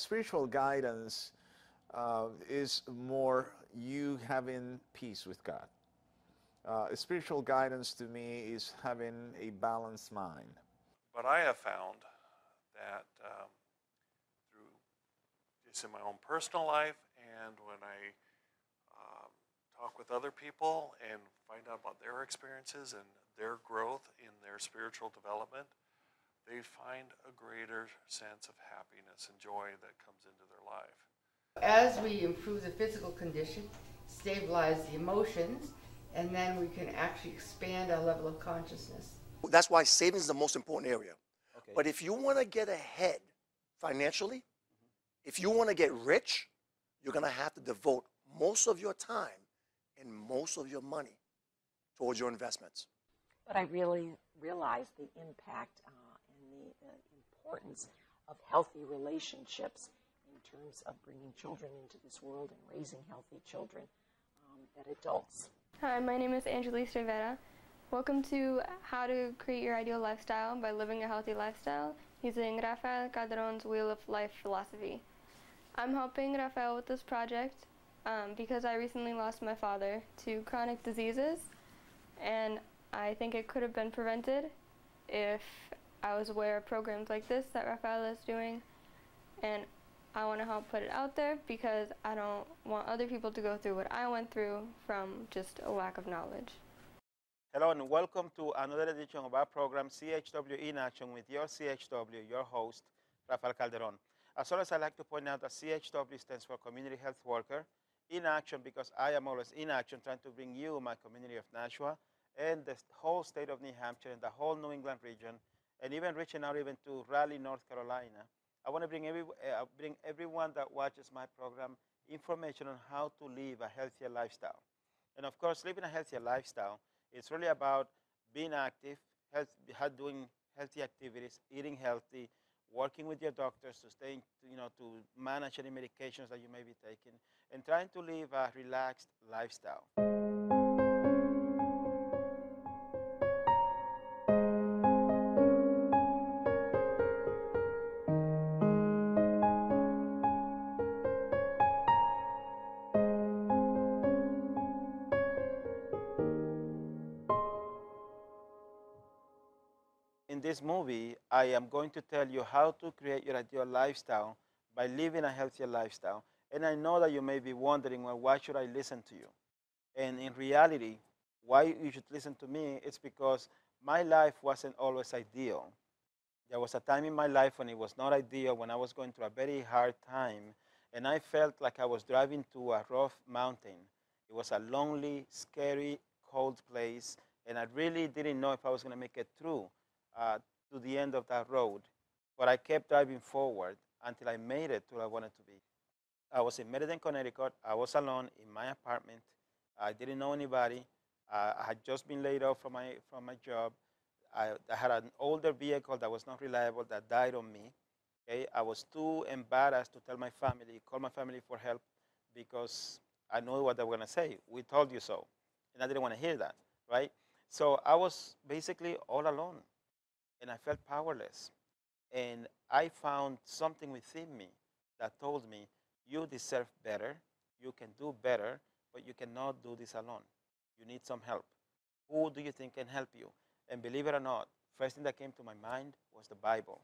spiritual guidance is more you having peace with God. Spiritual guidance to me is having a balanced mind. But I have found that through just in my own personal life and when I talk with other people and find out about their experiences and their growth in their spiritual development, they find a greater sense of happiness and joy that comes into their life. As we improve the physical condition, stabilize the emotions, and then we can actually expand our level of consciousness. That's why savings is the most important area. Okay. But if you want to get ahead financially, if you want to get rich, you're going to have to devote most of your time and most of your money towards your investments. But I really realize the impact and the importance of healthy relationships in terms of bringing children into this world and raising healthy children that adults. Hi, my name is Angelise Rivera. Welcome to How to Create Your Ideal Lifestyle by Living a Healthy Lifestyle using Rafael Calderon's Wheel of Life philosophy. I'm helping Rafael with this project because I recently lost my father to chronic diseases, and I think it could have been prevented if I was aware of programs like this that Rafael is doing, and I want to help put it out there because I don't want other people to go through what I went through from just a lack of knowledge. Hello and welcome to another edition of our program, CHW in Action, with your CHW, your host, Rafael Calderon. As always, I'd like to point out that CHW stands for Community Health Worker in Action, because I am always in action trying to bring you, my community of Nashua, and the whole state of New Hampshire and the whole New England region, and even reaching out even to Raleigh, North Carolina. I want to bring everyone that watches my program information on how to live a healthier lifestyle. And of course, living a healthier lifestyle is really about being active, doing healthy activities, eating healthy, working with your doctors to stay, to manage any medications that you may be taking, and trying to live a relaxed lifestyle. In this movie, I am going to tell you how to create your ideal lifestyle by living a healthier lifestyle. And I know that you may be wondering, well, why should I listen to you? And in reality, why you should listen to me is because my life wasn't always ideal. There was a time in my life when it was not ideal, when I was going through a very hard time, and I felt like I was driving to a rough mountain. It was a lonely, scary, cold place, and I really didn't know if I was going to make it through to the end of that road. But I kept driving forward until I made it to where I wanted to be. I was in Meriden, Connecticut. I was alone in my apartment. I didn't know anybody. I had just been laid off from my job. I had an older vehicle that was not reliable that died on me. Okay? I was too embarrassed to tell my family, call my family for help, because I knew what they were going to say. We told you so. And I didn't want to hear that, right? So I was basically all alone, and I felt powerless. And I found something within me that told me, you deserve better, you can do better, but you cannot do this alone. You need some help. Who do you think can help you? And believe it or not, first thing that came to my mind was the Bible.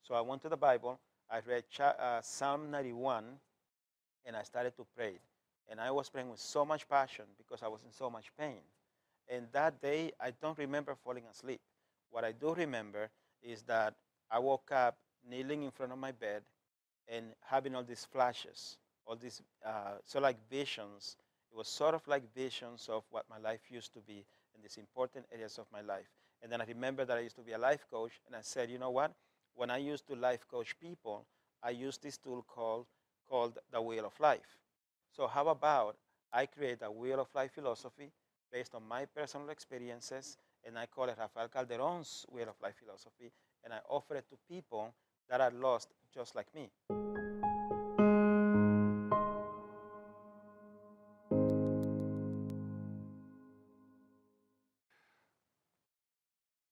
So I went to the Bible, I read Psalm 91, and I started to pray. And I was praying with so much passion because I was in so much pain. And that day, I don't remember falling asleep. What I do remember is that I woke up kneeling in front of my bed and having all these flashes, all these like visions. It was sort of like visions of what my life used to be in these important areas of my life. And then I remember that I used to be a life coach, and I said, you know what? When I used to life coach people, I used this tool called the Wheel of Life. So how about I create a Wheel of Life philosophy based on my personal experiences, and I call it Rafael Calderon's Wheel of Life philosophy, and I offer it to people that are lost just like me.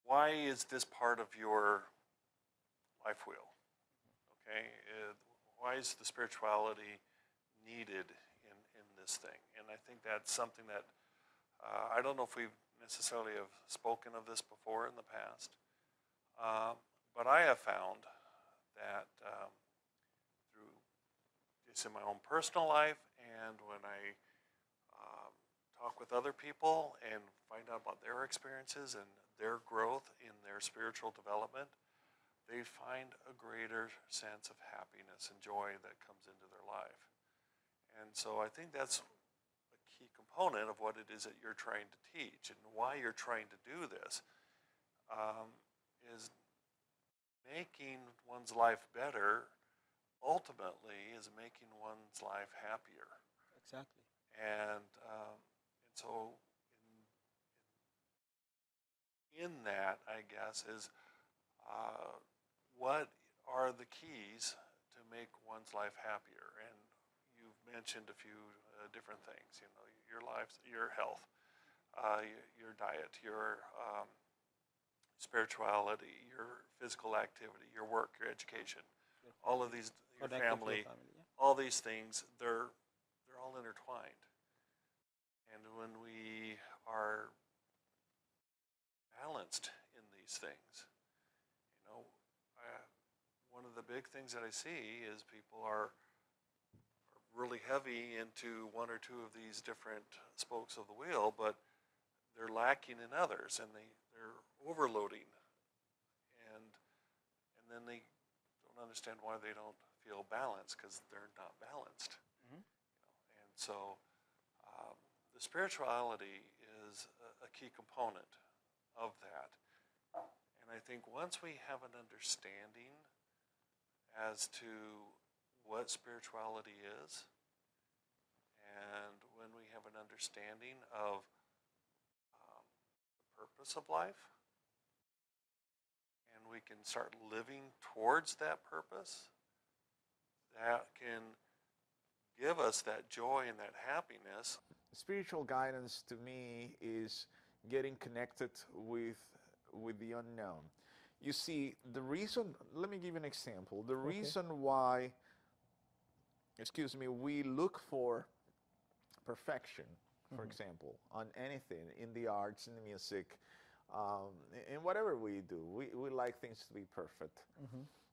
Why is this part of your life wheel? Okay, why is the spirituality needed in this thing? And I think that's something that I don't know if we've necessarily have spoken of this before in the past, but I have found that through just in my own personal life and when I talk with other people and find out about their experiences and their growth in their spiritual development, they find a greater sense of happiness and joy that comes into their life. And so I think that's a key component of what it is that you're trying to teach and why you're trying to do this, is making one's life better ultimately is making one's life happier. Exactly. And so in that, I guess, is what are the keys to make one's life happier? And you've mentioned a few different things. You know, your life, your health, your diet, your spirituality, your physical activity, your work, your education, all of these, your family, yeah. all these things, they're all intertwined. And when we are balanced in these things, you know, one of the big things that I see is people are really heavy into one or two of these different spokes of the wheel, but they're lacking in others, and they're overloading, and then they don't understand why they don't feel balanced because they're not balanced. Mhm. You know? And so the spirituality is a key component of that. And I think once we have an understanding as to what spirituality is, and when we have an understanding of the purpose of life, and we can start living towards that purpose, that can give us that joy and that happiness. Spiritual guidance to me is getting connected with the unknown. You see, the reason, let me give you an example. The reason why, we look for perfection, for example, on anything, in the arts, in the music, in whatever we do, we like things to be perfect.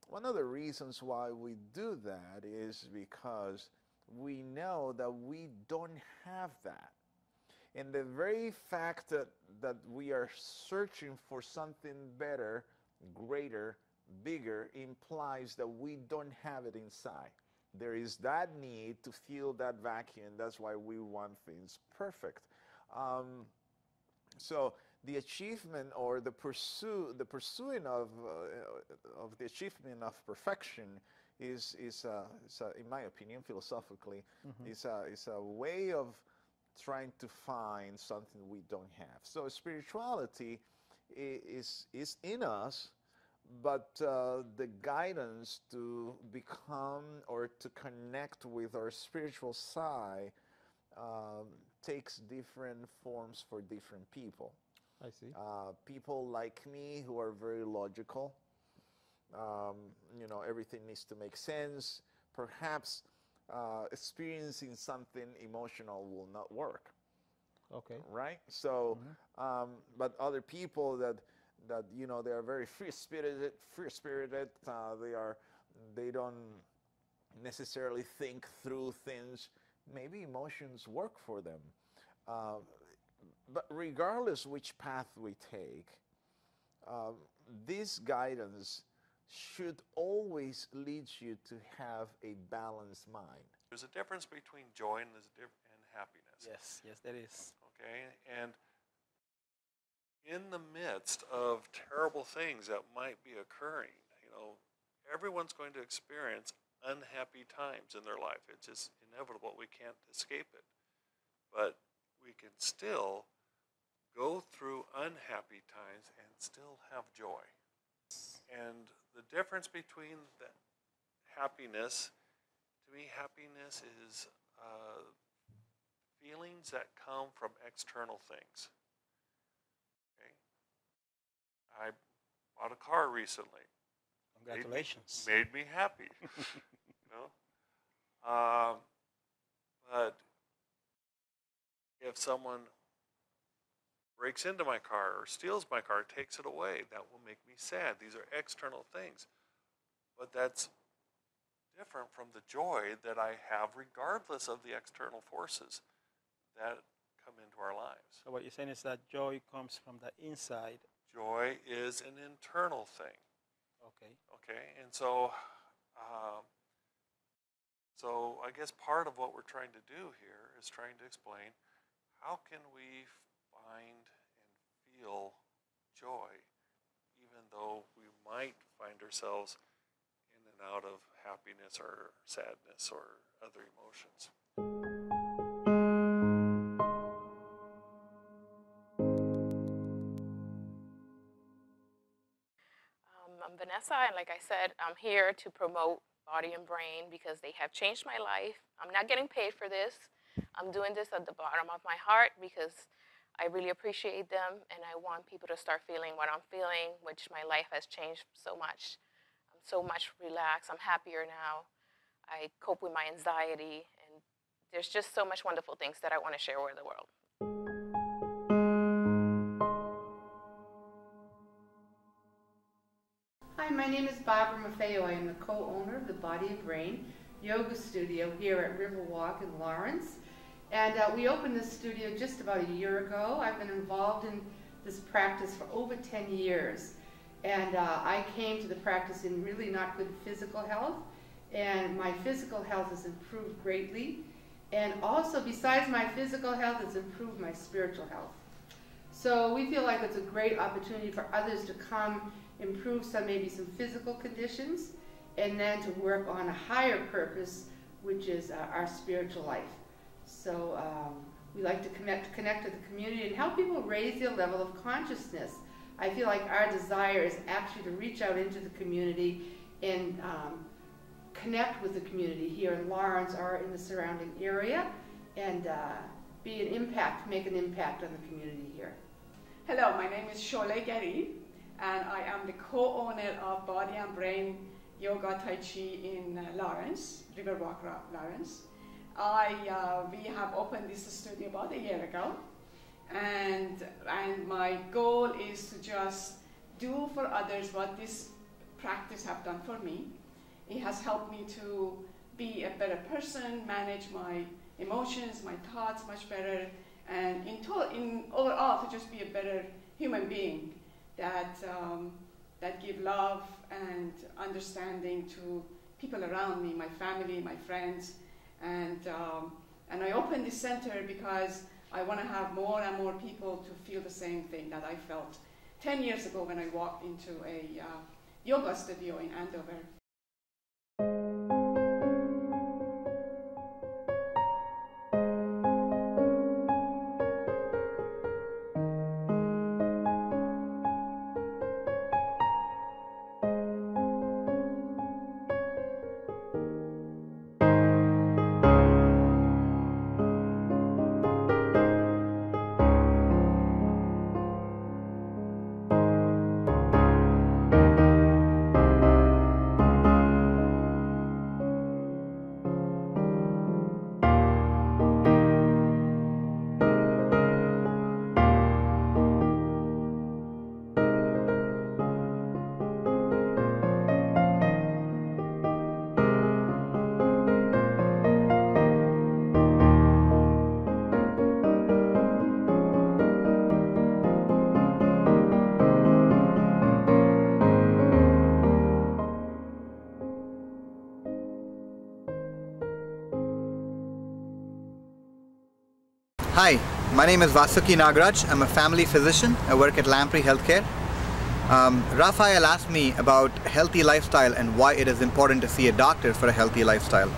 One of the reasons why we do that is because we know that we don't have that. And the very fact that we are searching for something better, greater, bigger, implies that we don't have it inside. There is that need to fill that vacuum. That's why we want things perfect. So the achievement or the pursuing of the achievement of perfection is in my opinion, philosophically, is a way of trying to find something we don't have. So spirituality is in us, but the guidance to become or to connect with our spiritual side takes different forms for different people. I see. People like me who are very logical, you know, everything needs to make sense. Perhaps experiencing something emotional will not work. Okay. Right? So, but other people that you know, they are very free-spirited. They don't necessarily think through things. Maybe emotions work for them. But regardless which path we take, this guidance should always lead you to have a balanced mind. There's a difference between joy and happiness. Yes, there is. Okay, and in the midst of terrible things that might be occurring, you know, everyone's going to experience unhappy times in their life. It's just inevitable. We can't escape it. But we can still go through unhappy times and still have joy. And the difference between the happiness, to me, happiness is feelings that come from external things. Okay? I bought a car recently. Congratulations. Made me happy. You know, But if someone breaks into my car or steals my car, takes it away, that will make me sad. These are external things. But that's different from the joy that I have regardless of the external forces that come into our lives. So what you're saying is that joy comes from the inside. Joy is an internal thing. Okay. Okay, and so so I guess part of what we're trying to do here is trying to explain how can we find and feel joy even though we might find ourselves in and out of happiness or sadness or other emotions. I'm Vanessa, and like I said, I'm here to promote Body and Brain because they have changed my life. I'm not getting paid for this. I'm doing this at the bottom of my heart because I really appreciate them, and I want people to start feeling what I'm feeling, which my life has changed so much. I'm so much relaxed. I'm happier now. I cope with my anxiety, and there's just so much wonderful things that I want to share with the world. Hi, my name is Barbara Maffeo. I am the co-owner of the Body and Brain Yoga Studio here at Riverwalk in Lawrence. And we opened this studio just about a year ago. I've been involved in this practice for over 10 years. And I came to the practice in really not good physical health. And my physical health has improved greatly. And also, besides my physical health, it's improved my spiritual health. So we feel like it's a great opportunity for others to come improve maybe some physical conditions, and then to work on a higher purpose, which is our spiritual life. So we like to connect to the community and help people raise their level of consciousness. I feel like our desire is actually to reach out into the community and connect with the community here in Lawrence or in the surrounding area, and make an impact on the community here. Hello, my name is Sholeh Gary, and I am the co-owner of Body and Brain Yoga Tai Chi in Lawrence, Riverwalk, Lawrence. We have opened this studio about a year ago, and my goal is to just do for others what this practice have done for me. It has helped me to be a better person, manage my emotions, my thoughts much better, and overall to just be a better human being that give love and understanding to people around me, my family, my friends, and I opened this center because I want to have more and more people to feel the same thing that I felt 10 years ago when I walked into a yoga studio in Andover. Hi, my name is Vasuki Nagaraj. I'm a family physician. I work at Lamprey Healthcare. Raphael asked me about healthy lifestyle and why it is important to see a doctor for a healthy lifestyle.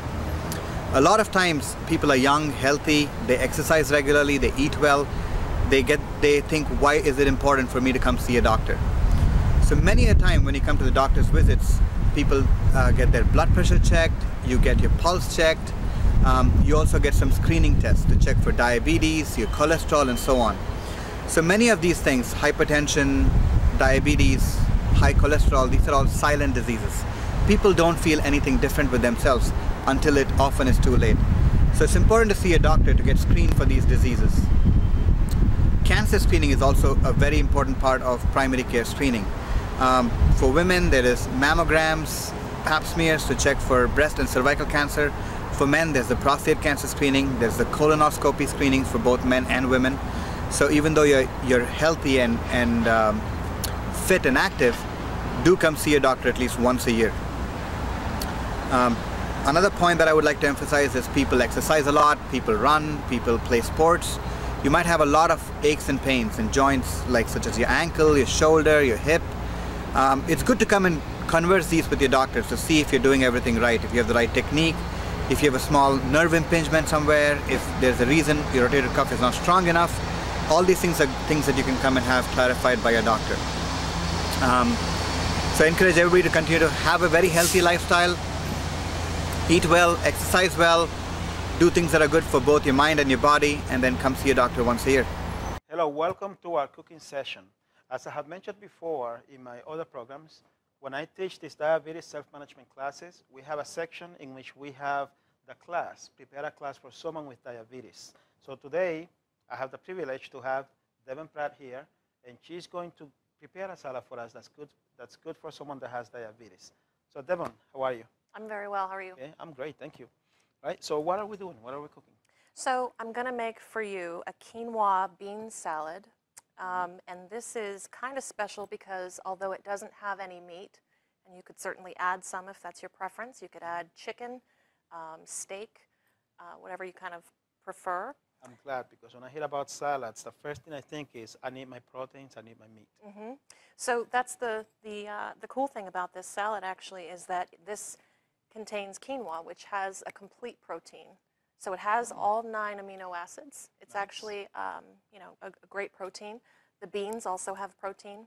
A lot of times people are young, healthy, they exercise regularly, they eat well, they think, why is it important for me to come see a doctor? So many a time when you come to the doctor's visits, people get their blood pressure checked, you get your pulse checked, you also get some screening tests to check for diabetes, your cholesterol, and so on. So many of these things, hypertension, diabetes, high cholesterol, these are all silent diseases. people don't feel anything different with themselves until it often is too late. So it's important to see a doctor to get screened for these diseases. Cancer screening is also a very important part of primary care screening. For women, there is mammograms, pap smears to check for breast and cervical cancer. For men, there's the prostate cancer screening, there's the colonoscopy screenings for both men and women. So even though you're healthy and fit and active, do come see a doctor at least once a year. Another point that I would like to emphasize is people exercise a lot, people run, people play sports. You might have a lot of aches and pains in joints such as your ankle, your shoulder, your hip. It's good to come and converse these with your doctors to see if you're doing everything right, if you have the right technique, if you have a small nerve impingement somewhere, if there's a reason your rotator cuff is not strong enough. All these things are things that you can come and have clarified by your doctor. So I encourage everybody to continue to have a very healthy lifestyle, eat well, exercise well, do things that are good for both your mind and your body, and then come see a doctor once a year. Hello, welcome to our cooking session. As I have mentioned before in my other programs, when I teach these diabetes self-management classes, we have a section in which we have the class, prepare a class for someone with diabetes. So today, I have the privilege to have Devon Pratt here, and she's going to prepare a salad for us that's good for someone that has diabetes. So Devon, how are you? I'm very well. How are you? Okay, I'm great, thank you. Right, so what are we doing? What are we cooking? So I'm going to make for you a quinoa bean salad. And this is kind of special because although it doesn't have any meat, and you could certainly add some if that's your preference, you could add chicken, steak, whatever you kind of prefer. I'm glad, because when I hear about salads, the first thing I think is I need my proteins, I need my meat. Mm-hmm. So that's the cool thing about this salad actually is that this contains quinoa, which has a complete protein. So it has all 9 amino acids. It's actually, a great protein. The beans also have protein.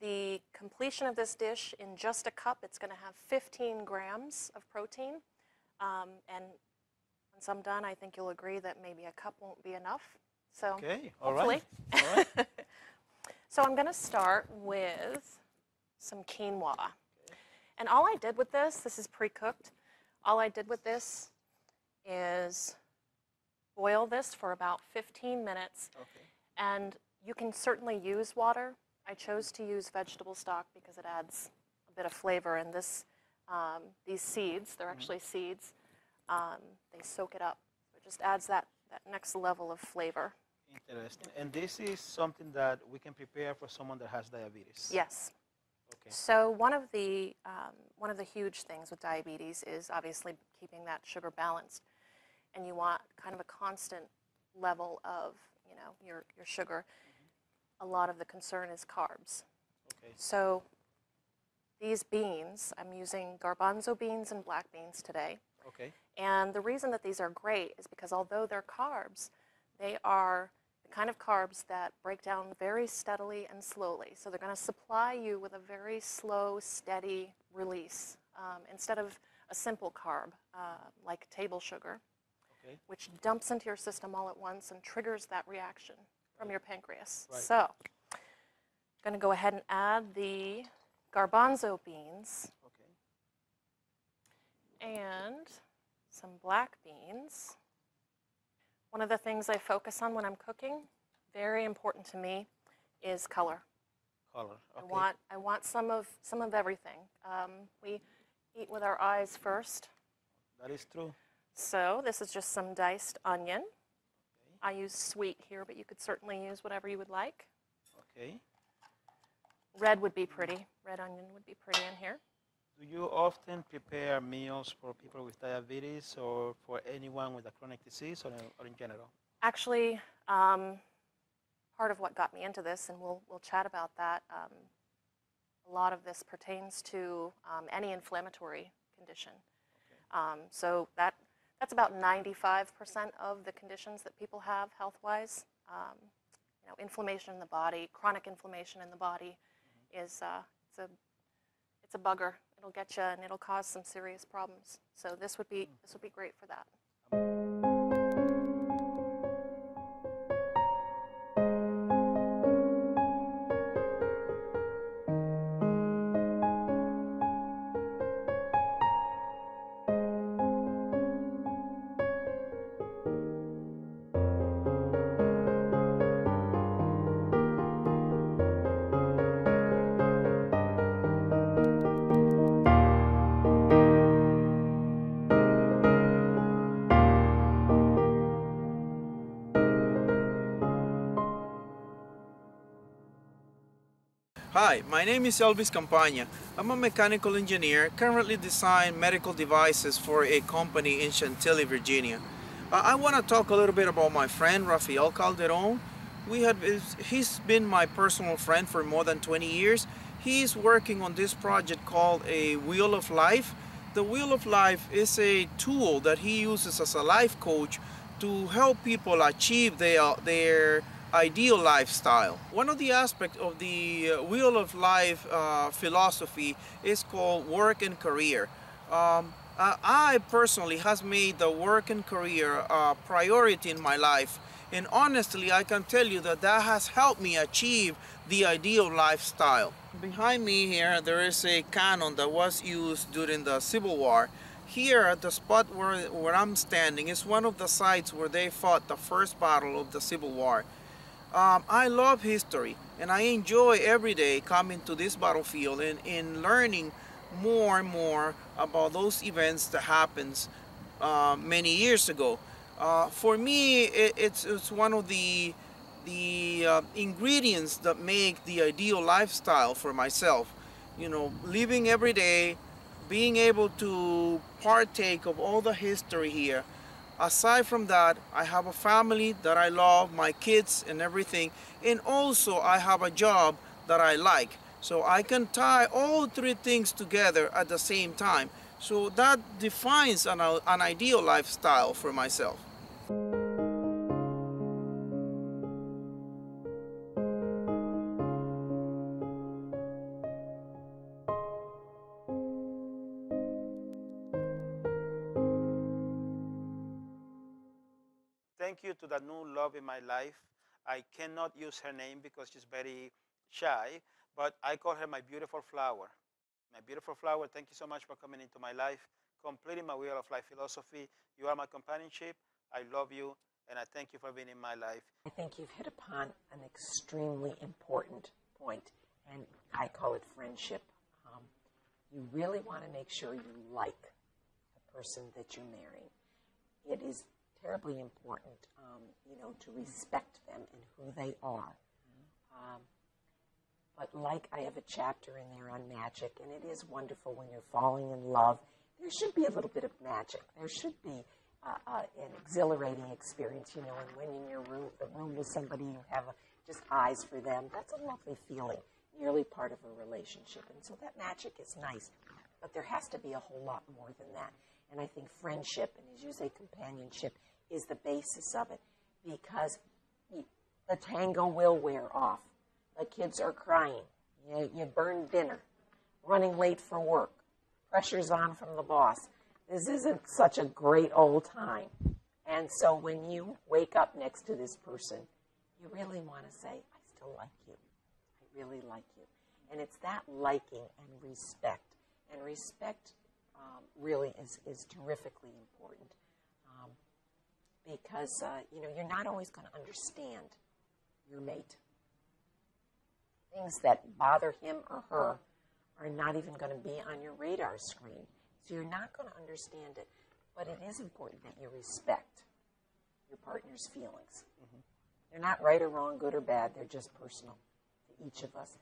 The completion of this dish in just a cup, it's going to have 15 grams of protein. And once I'm done, I think you'll agree that maybe a cup won't be enough. So okay, all hopefully. Right. All right. So I'm going to start with some quinoa. Okay. And all I did with this is pre-cooked. All I did with this is boil this for about 15 minutes. Okay. And you can certainly use water. I chose to use vegetable stock because it adds a bit of flavor. And these seeds, they're actually seeds, they soak it up. So it just adds that next level of flavor. Interesting. And this is something that we can prepare for someone that has diabetes? Yes. Okay. So one of the huge things with diabetes is obviously keeping that sugar balanced. And you want kind of a constant level of, your sugar. Mm-hmm. A lot of the concern is carbs. Okay. So these beans, I'm using garbanzo beans and black beans today. Okay. And the reason that these are great is because although they're carbs, they are the kind of carbs that break down very steadily and slowly. So they're going to supply you with a very slow, steady release instead of a simple carb like table sugar. Okay. Which dumps into your system all at once and triggers that reaction from your pancreas. Right. So I'm going to go ahead and add the garbanzo beans. Okay. And some black beans. One of the things I focus on when I'm cooking, very important to me, is color. Color. Okay. I want some of everything. We eat with our eyes first. That is true. So this is just some diced onion. Okay. I use sweet here, but you could certainly use whatever you would like. Okay. Red would be pretty. Red onion would be pretty in here. Do you often prepare meals for people with diabetes or for anyone with a chronic disease or in general? Actually, part of what got me into this, and we'll chat about that, a lot of this pertains to any inflammatory condition. Okay. So that's about 95% of the conditions that people have health-wise. Inflammation in the body, chronic inflammation in the body, mm-hmm. is it's a bugger. It'll get you and it'll cause some serious problems. So this would be great for that. Hi, my name is Elvis Campagna. I'm a mechanical engineer, currently design medical devices for a company in Chantilly, Virginia. I want to talk a little bit about my friend, Rafael Calderon. He's been my personal friend for more than 20 years. He's working on this project called a Wheel of Life. The Wheel of Life is a tool that he uses as a life coach to help people achieve their ideal lifestyle. One of the aspects of the Wheel of Life philosophy is called work and career. I personally has made the work and career a priority in my life, and honestly I can tell you that that has helped me achieve the ideal lifestyle. Behind me here there is a cannon that was used during the Civil War. Here at the spot where I'm standing is one of the sites where they fought the first battle of the Civil War. I love history, and I enjoy every day coming to this battlefield and learning more and more about those events that happened many years ago. For me, it's one of the ingredients that make the ideal lifestyle for myself. You know, living every day, being able to partake of all the history here. Aside from that, I have a family that I love, my kids and everything, and also I have a job that I like. So I can tie all three things together at the same time. So that defines an ideal lifestyle for myself. Thank you to the new love in my life. I cannot use her name because she's very shy, but I call her my beautiful flower. My beautiful flower, thank you so much for coming into my life, completing my Wheel of Life philosophy. You are my companionship. I love you, and I thank you for being in my life. I think you've hit upon an extremely important point, and I call it friendship. You really want to make sure you like the person that you're marrying. It is terribly important, to respect them and who they are. But like I have a chapter in there on magic, and it is wonderful when you're falling in love. There should be a little bit of magic. There should be an exhilarating experience, and when in your room with somebody, you have just eyes for them. That's a lovely feeling, nearly part of a relationship. And so that magic is nice, but there has to be a whole lot more than that. And I think friendship, and as you say, companionship, is the basis of it, because the tango will wear off. The kids are crying. You burn dinner, running late for work, pressure's on from the boss. This isn't such a great old time. And so when you wake up next to this person, you really want to say, I still like you. I really like you. And it's that liking and respect. And respect really is terrifically important. Because, you're not always going to understand your mate. Things that bother him or her are not even going to be on your radar screen. So you're not going to understand it. But it is important that you respect your partner's feelings. Mm-hmm. They're not right or wrong, good or bad. They're just personal to each of us.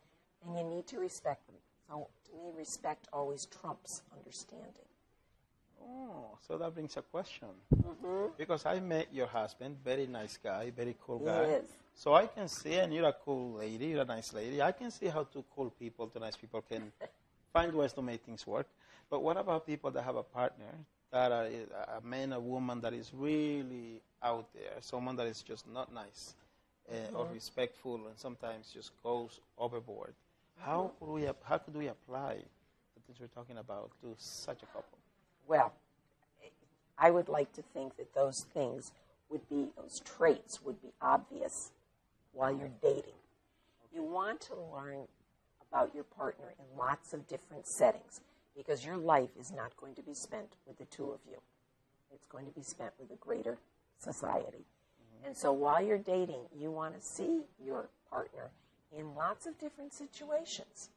And you need to respect them. So to me, respect always trumps understanding. Oh, so that brings a question. Mm-hmm. Because I met your husband, very nice guy, very cool guy. He is. So I can see, and you're a cool lady, you're a nice lady. I can see how two cool people, two nice people can find ways to make things work. But what about people that have a partner, that are a man, a woman that is really out there, someone that is just not nice or respectful and sometimes just goes overboard? How could we apply the things we're talking about to such a couple? Well, I would like to think that those traits would be obvious while you're dating. You want to learn about your partner in lots of different settings, because your life is not going to be spent with the two of you. It's going to be spent with a greater society. Mm-hmm. And so while you're dating, you want to see your partner in lots of different situations,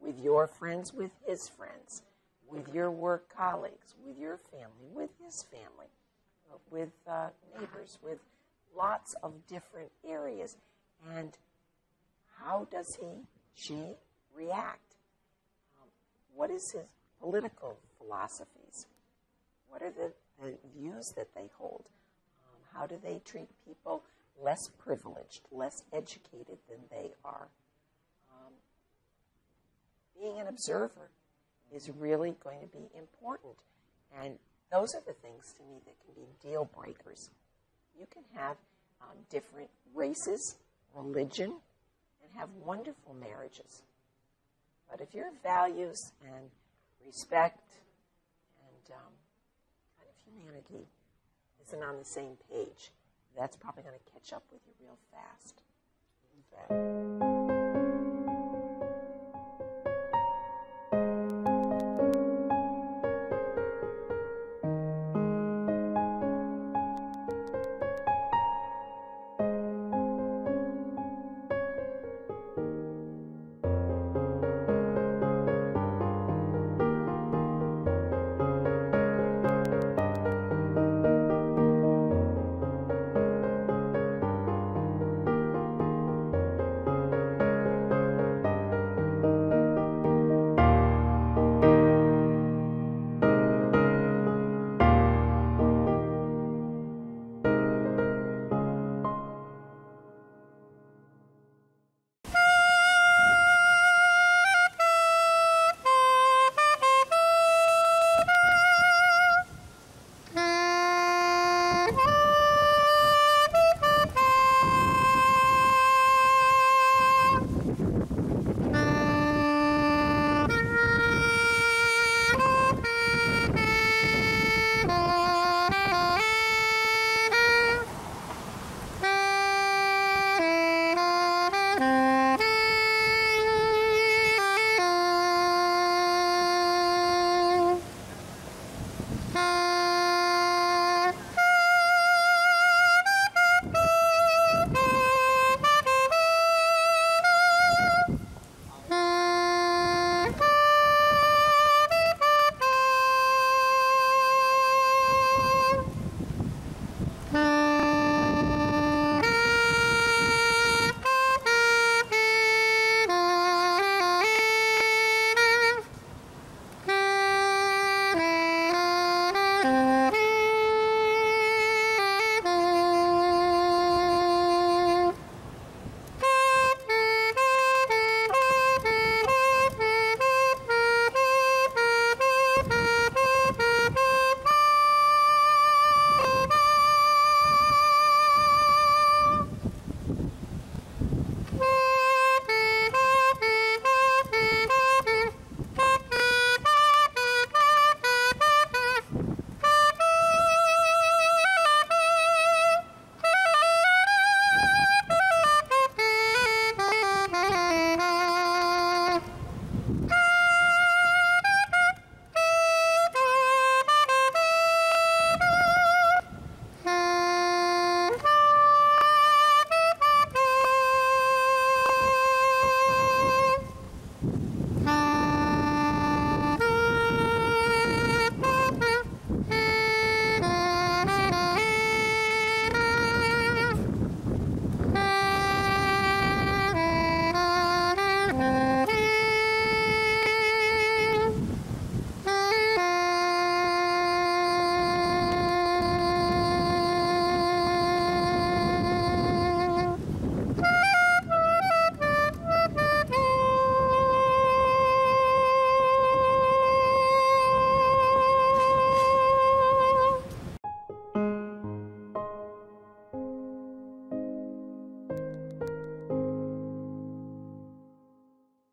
with your friends, with his friends, with your work colleagues, with your family, with his family, with neighbors, with lots of different areas. And how does she react? What is his political philosophies? What are the views that they hold? How do they treat people less privileged, less educated than they are? Being an observer is really going to be important. And those are the things to me that can be deal breakers. You can have different races, religion, and have wonderful marriages. But if your values and respect and kind of humanity isn't on the same page, that's probably going to catch up with you real fast.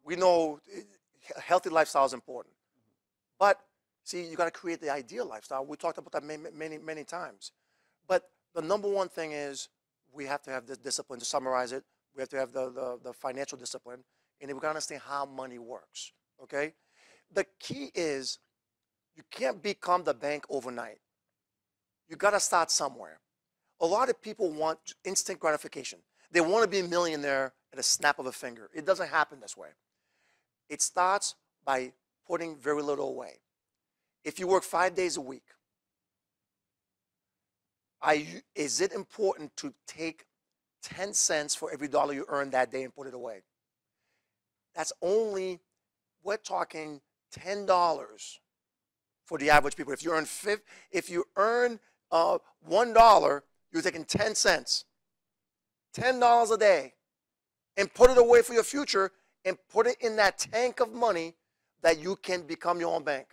We know a healthy lifestyle is important. But see, you got to create the ideal lifestyle. We talked about that many times. But the number one thing is we have to have this discipline. To summarize it, we have to have the financial discipline, and we got to understand how money works. Okay, the key is you can't become the bank overnight. You got to start somewhere. A lot of people want instant gratification. They want to be a millionaire at a snap of a finger. It doesn't happen this way. It starts by putting very little away. If you work 5 days a week, is it important to take 10 cents for every dollar you earn that day and put it away? That's only, we're talking $10 for the average people. If you earn $1, you're taking 10 cents, $10 a day, and put it away for your future and put it in that tank of money that you can become your own bank.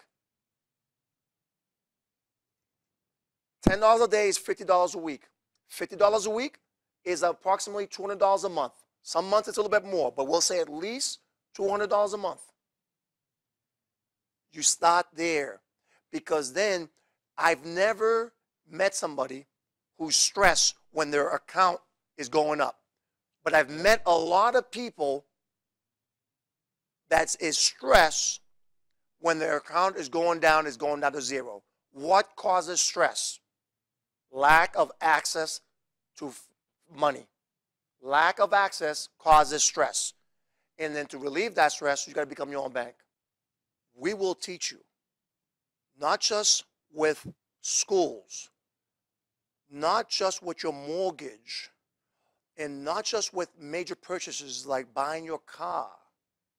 $10 a day is $50 a week. $50 a week is approximately $200 a month. Some months it's a little bit more, but we'll say at least $200 a month. You start there, because then I've never met somebody who's stressed when their account is going up. But I've met a lot of people that is stressed when their account is going down to zero. What causes stress? Lack of access to money. Lack of access causes stress. And then to relieve that stress, you got to become your own bank. We will teach you, not just with schools, not just with your mortgage, and not just with major purchases like buying your car,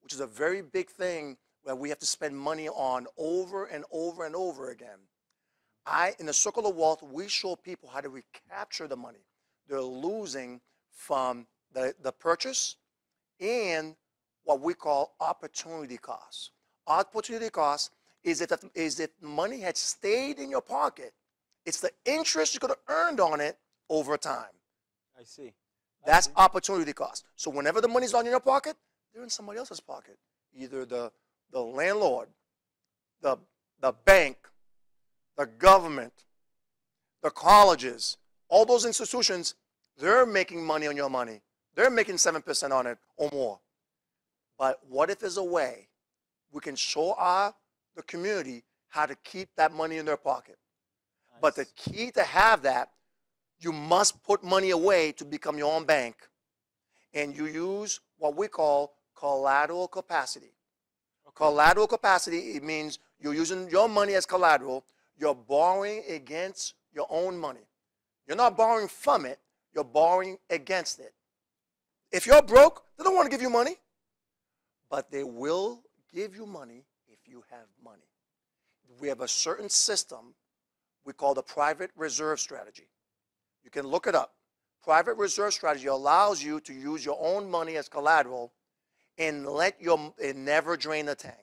which is a very big thing that we have to spend money on over and over and over again. In the Circle of Wealth, we show people how to recapture the money they're losing from the purchase and what we call opportunity costs. Opportunity cost is if money had stayed in your pocket, it's the interest you could have earned on it over time. I see. That's opportunity cost. So whenever the money's not in your pocket, they're in somebody else's pocket. Either the landlord, the bank, the government, the colleges, all those institutions, they're making money on your money. They're making 7% on it or more. But what if there's a way we can show the community how to keep that money in their pocket? Nice. But the key to have that, you must put money away to become your own bank. And you use what we call collateral capacity. Okay. Collateral capacity, it means you're using your money as collateral. You're borrowing against your own money. You're not borrowing from it. You're borrowing against it. If you're broke, they don't want to give you money. But they will give you money if you have money. We have a certain system we call the private reserve strategy. You can look it up. Private reserve strategy allows you to use your own money as collateral and never drain the tank.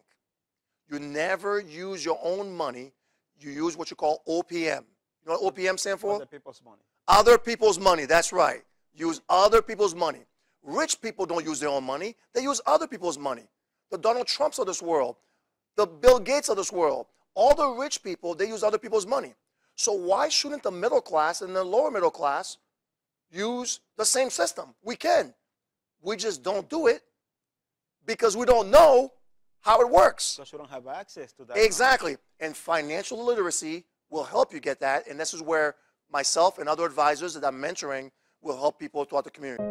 You never use your own money. You use what you call OPM. You know what OPM stands for? Other people's money. Other people's money, that's right. Use other people's money. Rich people don't use their own money. They use other people's money. The Donald Trumps of this world, the Bill Gates of this world, all the rich people, they use other people's money. So why shouldn't the middle class and the lower middle class use the same system? We can. We just don't do it because we don't know how it works. Because you don't have access to that. Exactly. Knowledge. And financial literacy will help you get that. And this is where myself and other advisors that I'm mentoring will help people throughout the community.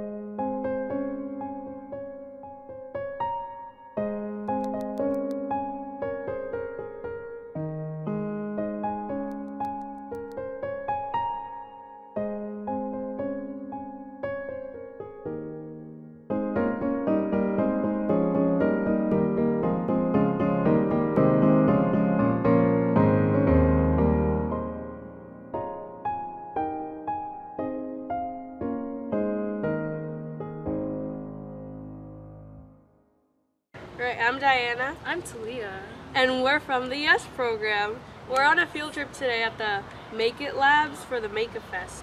Right, I'm Diana. I'm Talia. And we're from the YES program. We're on a field trip today at the Make It Labs for the Make It Fest.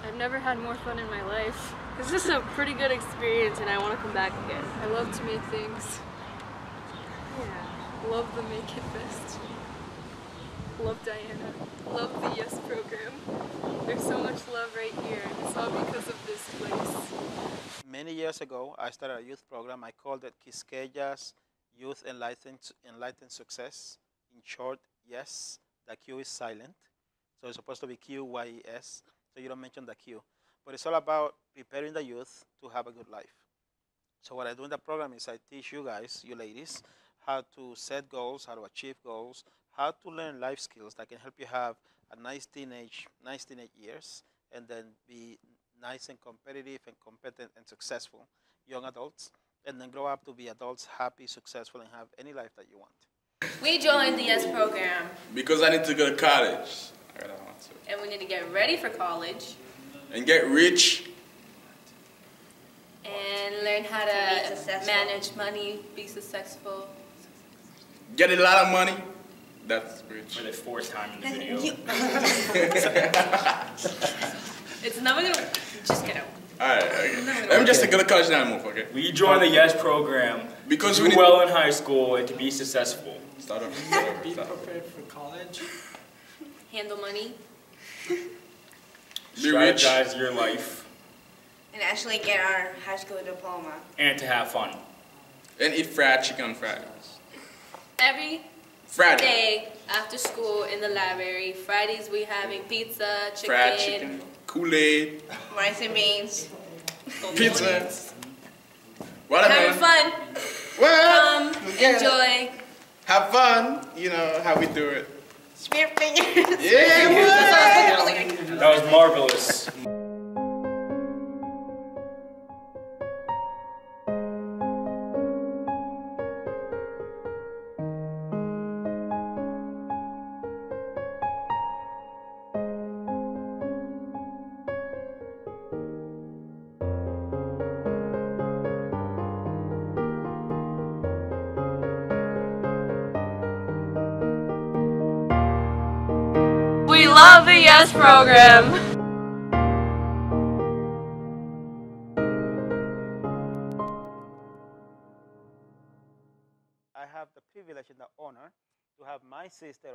I've never had more fun in my life. This is a pretty good experience and I want to come back again. I love to make things. Yeah. Love the Make It Fest. Love Diana. Love the YES program. There's so much love right here and it's all because of this place. Many years ago, I started a youth program. I called it Quisqueya's Youth Enlightened Success. In short, YES. The Q is silent. So it's supposed to be QYES. So you don't mention the Q. But it's all about preparing the youth to have a good life. So what I do in the program is I teach you guys, you ladies, how to set goals, how to achieve goals, how to learn life skills that can help you have a nice teenage years, and then be nice and competitive and competent and successful young adults and then grow up to be adults, happy, successful, and have any life that you want. We joined the YES program because I need to go to college. I don't want to. and we need to get ready for college And get rich. and learn how to manage money, be successful. Get a lot of money. That's rich. For the fourth time in the video. It's never gonna just get out. Alright, okay. Let me just go to college now and move, okay? We joined the YES program because to we do well in high school and to be successful. Start over. Be prepared for college. Handle money. Be rich. Strategize your life. And actually get our high school diploma. And to have fun. And eat fried chicken on Fridays. Every Friday. day after school in the library. Fridays we having pizza, chicken, Fried chicken. Kool-Aid. Rice and beans. Pizza. having fun. Well, Come, enjoy. Have fun. You know how we do it. Spear fingers. Yeah, that was marvelous. We love the YES program. I have the privilege and the honor to have my sister,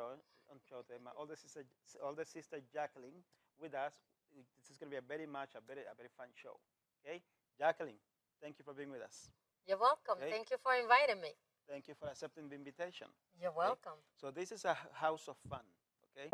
my older sister Jacqueline, with us. This is going to be a very fun show. Okay, Jacqueline, thank you for being with us. You're welcome. Okay. Thank you for inviting me. Thank you for accepting the invitation. You're welcome. So this is a house of fun. Okay.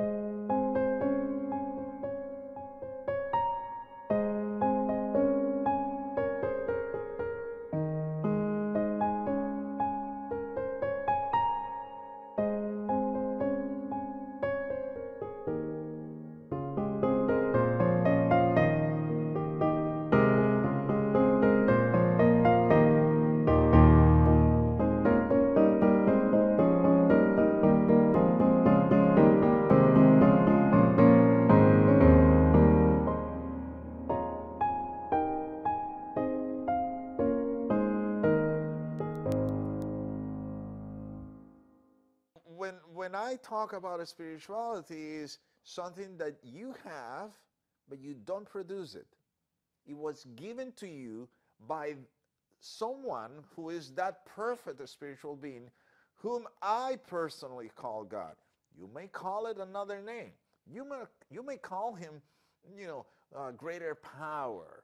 When I talk about spirituality, is something that you have, but you don't produce it. It was given to you by someone who is that perfect spiritual being, whom I personally call God. You may call it another name. You may call him, greater power,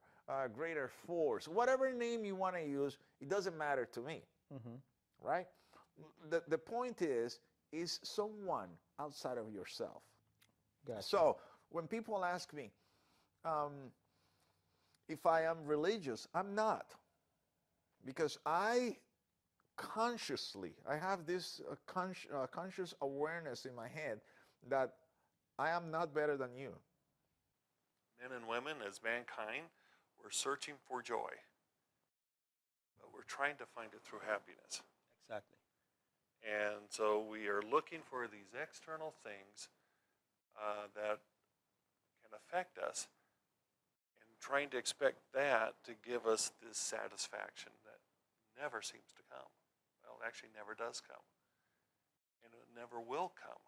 greater force, whatever name you want to use. It doesn't matter to me, right? The point is someone outside of yourself. Gotcha. So when people ask me if I am religious, I'm not, because I have this conscious awareness in my head that I am not better than you. Men and women, as mankind, we're searching for joy, but we're trying to find it through happiness. Exactly. And so we are looking for these external things that can affect us, and trying to expect that to give us this satisfaction that never seems to come. Well, it actually never does come. And it never will come.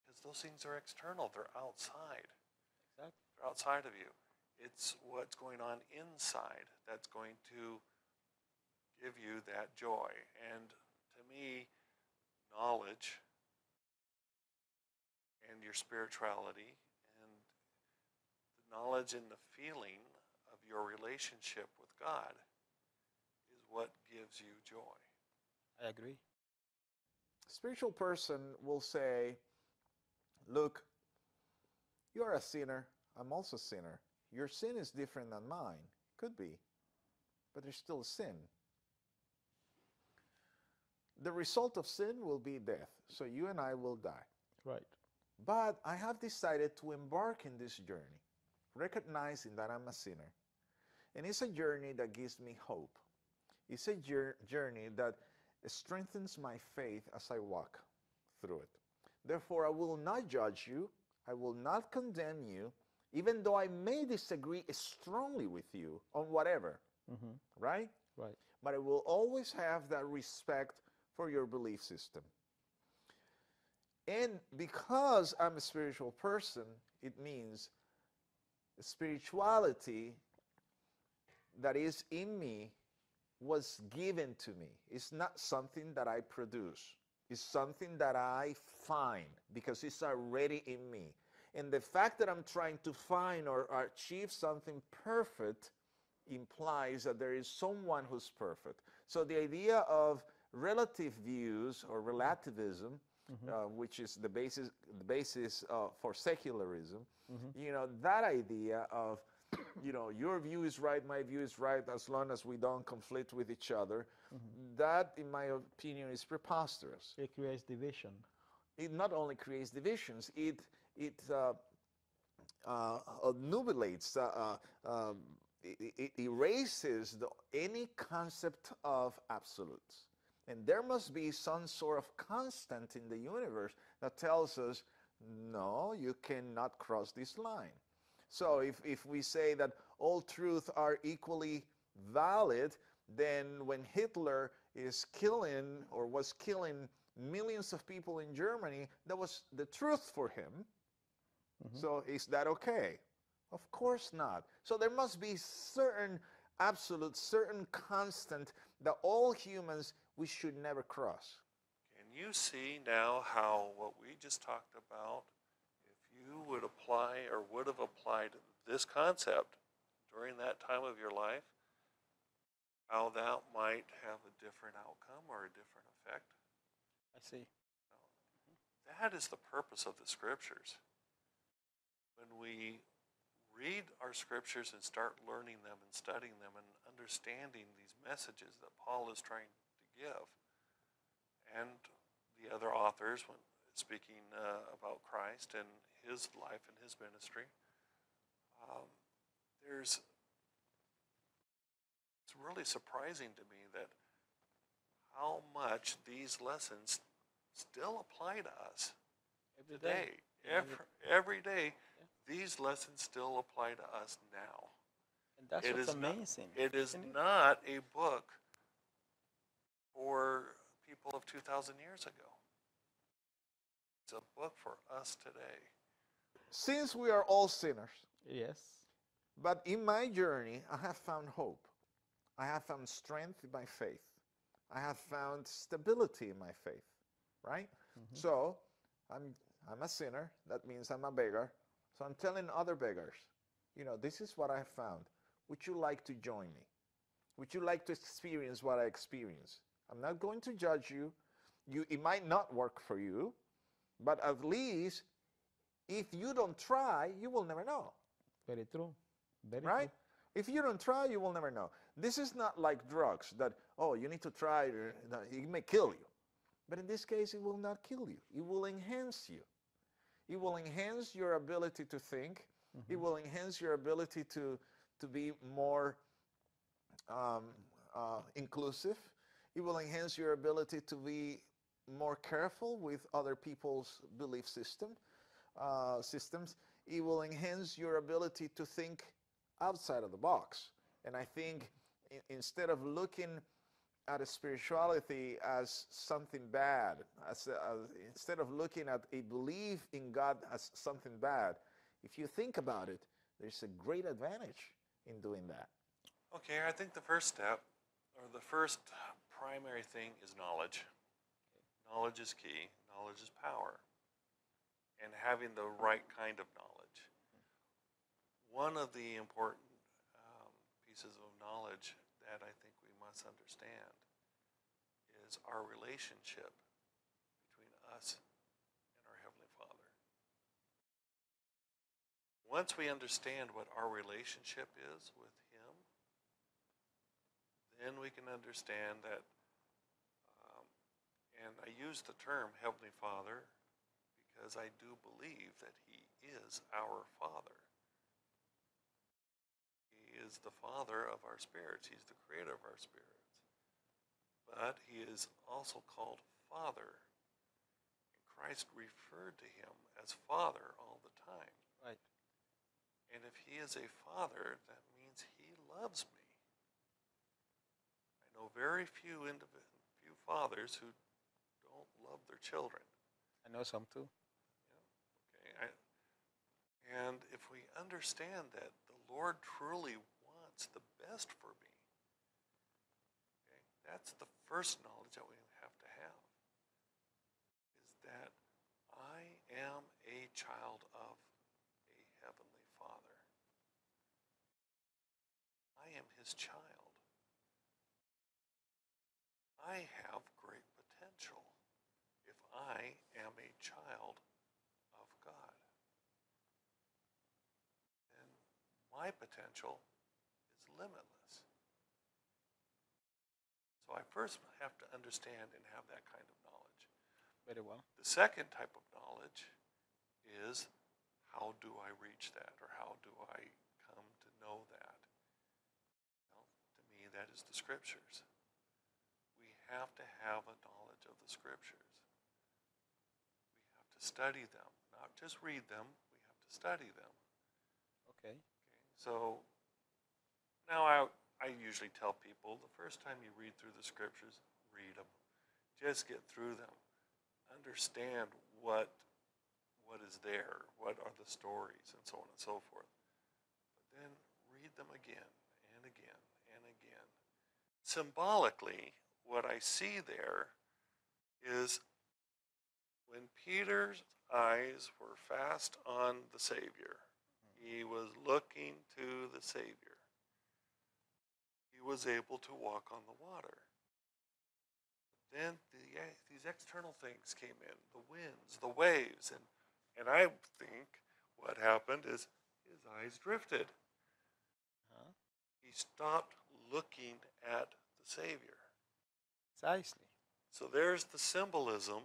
Because those things are external. They're outside. Exactly. They're outside of you. It's what's going on inside that's going to give you that joy. And to me, knowledge and your spirituality and the knowledge and the feeling of your relationship with God is what gives you joy. I agree. A spiritual person will say, look, you're a sinner, I'm also a sinner. Your sin is different than mine. Could be, but there's still a sin. The result of sin will be death, so you and I will die. Right. But I have decided to embark in this journey, recognizing that I'm a sinner. And it's a journey that gives me hope. It's a journey that strengthens my faith as I walk through it. Therefore, I will not judge you. I will not condemn you, even though I may disagree strongly with you on whatever, right? Right. But I will always have that respect for your belief system. And because I'm a spiritual person, it means spirituality that is in me was given to me. It's not something that I produce. It's something that I find because it's already in me. And the fact that I'm trying to find or achieve something perfect implies that there is someone who's perfect. So the idea of relative views or relativism, which is the basis for secularism, you know, that idea of, you know, your view is right, my view is right, as long as we don't conflict with each other, that, in my opinion, is preposterous. It creates division. It not only creates divisions, it obnubilates, it erases any concept of absolutes. And there must be some sort of constant in the universe that tells us, no, you cannot cross this line. So if we say that all truths are equally valid, then when Hitler is killing or was killing millions of people in Germany, that was the truth for him. So is that okay? Of course not. So there must be certain absolute, certain constant that all humans, we should never cross. Can you see now how what we just talked about, if you would apply or would have applied this concept during that time of your life, how that might have a different outcome or a different effect? I see. That is the purpose of the scriptures. When we read our scriptures and start learning them and studying them and understanding these messages that Paul is trying to give, and the other authors when speaking about Christ and his life and his ministry, it's really surprising to me that how much these lessons still apply to us today. Every day, these lessons still apply to us now. And that's what's amazing. It is not a book for people of 2,000 years ago. It's a book for us today. Since we are all sinners, yes, but in my journey, I have found hope. I have found strength in my faith. I have found stability in my faith, right? So I'm a sinner. That means I'm a beggar. So I'm telling other beggars, you know, this is what I have found. Would you like to join me? Would you like to experience what I experience? I'm not going to judge you. It might not work for you, but at least if you don't try, you will never know. Very true. Very right? true. If you don't try, you will never know. This is not like drugs that, oh, you need to try it, or it may kill you. But in this case, it will not kill you. It will enhance you. It will enhance your ability to think. It will enhance your ability to be more inclusive. It will enhance your ability to be more careful with other people's belief systems. It will enhance your ability to think outside of the box. And I think instead of looking at a spirituality as something bad, instead of looking at a belief in God as something bad, if you think about it, there's a great advantage in doing that. Okay, I think the first step, or the first primary thing, is knowledge. Knowledge is key. Knowledge is power. And having the right kind of knowledge. One of the important pieces of knowledge that I think we must understand is our relationship between us and our Heavenly Father. Once we understand what our relationship is with Him, then we can understand that, and I use the term Heavenly Father because I do believe that He is our Father. He is the Father of our spirits. He's the creator of our spirits. but he is also called Father. And Christ referred to him as Father all the time. Right. And if he is a father, that means he loves me. I know very few fathers who don't love their children. I know some too. Okay. And if we understand that the Lord truly wants the best for me, okay, that's the first knowledge that we have to have, is that I am a child of a heavenly Father. I am his child. I have great potential if I am a child of God. And my potential is limitless. So I first have to understand and have that kind of knowledge. Very well. The second type of knowledge is, how do I reach that, or how do I come to know that? Well, to me, that is the Scriptures. We have to have a knowledge of the Scriptures. We have to study them, not just read them, we have to study them. Okay. So now I usually tell people, the first time you read through the Scriptures, read them. Just get through them. Understand what is there, what are the stories, and so on and so forth. But then read them again and again and again. Symbolically, what I see there is when Peter's eyes were fast on the Savior, he was looking to the Savior. He was able to walk on the water. Then these external things came in, the winds, the waves, and I think what happened is his eyes drifted. He stopped looking at the Savior. Precisely. So there's the symbolism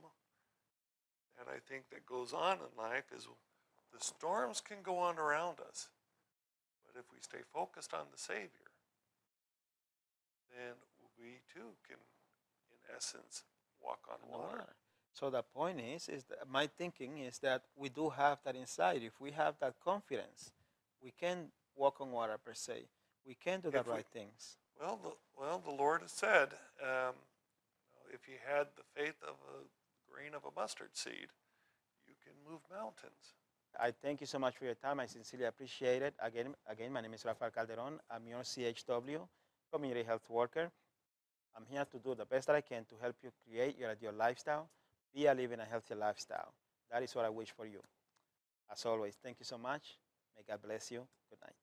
that I think that goes on in life, is the storms can go on around us, but if we stay focused on the Savior, then we too can, in essence, walk on water. So the point is that my thinking is that we do have that inside. If we have that confidence, we can walk on water per se. We can do the right things. Well, the Lord has said, if you had the faith of a grain of a mustard seed, you can move mountains. I thank you so much for your time. I sincerely appreciate it. Again, my name is Rafael Calderon. I'm your CHW, community health worker. I'm here to do the best that I can to help you create your ideal lifestyle, be a living a healthy lifestyle. That is what I wish for you. As always, thank you so much. May God bless you. Good night.